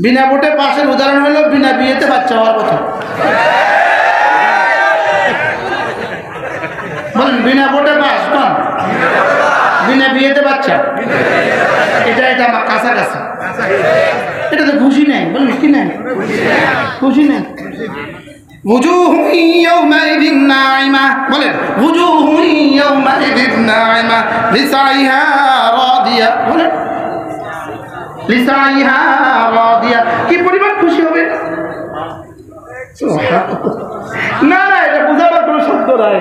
বিনা ভোটে পাশের উদাহরণ হলো বিনা বিয়েতে বাচ্চা হওয়ার কথা। বলেন বিনা ভোটে পাস কোন? বিনা বিয়েতে বাচ্চা। এটা আমার কাছাকাছি। এটা তো খুশি নেই। বলেন কি নেই? খুশি নেই। وجوه يومئذ ناعمة বলেন وجوه يومئذ ناعمة لسعيها راضية বলেন لسعيها راضية কি পরিমাণ খুশি হবে না না এটা বোঝাবার কোনো শব্দ নাই।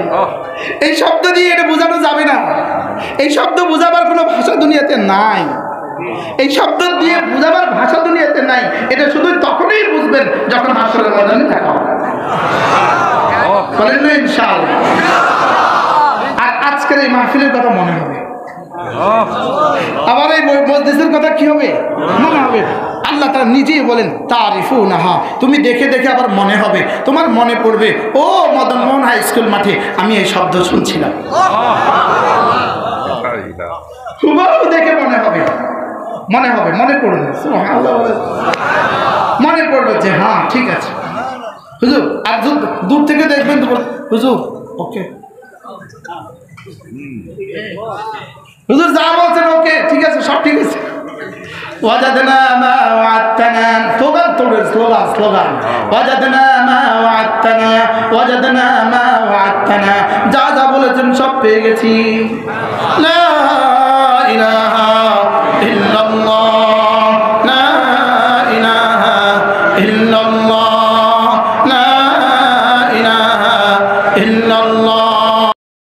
এই শব্দ দিয়ে এটা বোঝানো যাবে না। এই শব্দ বোঝাবার কোনো ভাষা দুনিয়াতে নাই। এই শব্দ দিয়ে বোঝাবার ভাষা দুনিয়াতে নাই। এটা শুধু তখনই বুঝবেন যখন হাসরের ময়দানে দেখা হবে। বলেন না ইনশাআল্লাহ। আর আজকের এই মাহফিলের কথা মনে হবে, আবার এই মজলিসের কথা কি হবে মনে হবে। আল্লাহ তাআলা নিজেই বলেন তারিফুনাহা, তুমি দেখে দেখে আবার মনে হবে, তোমার মনে পড়বে ও মদন মোহন হাই স্কুল মাঠে আমি এই শব্দ শুনছিলাম। হুবহু দেখে মনে হবে, মনে হবে, মনে পড়বে, মনে পড়বে যে হ্যাঁ ঠিক আছে হুজুর। আর দূর থেকে দেখবেন তো হুজুর ওকে, হুজুর যা বলছেন ওকে ঠিক আছে, সব ঠিক আছে। ওয়াজাদনা মা ওয়া'আদতানা, স্লোগান তোড়ের স্লোগান ওয়াজাদনা মা ওয়া'আদতানা, ওয়াজাদনা মা ওয়া'আদতানা, যা যা বলেছেন সব পেয়ে গেছি। লা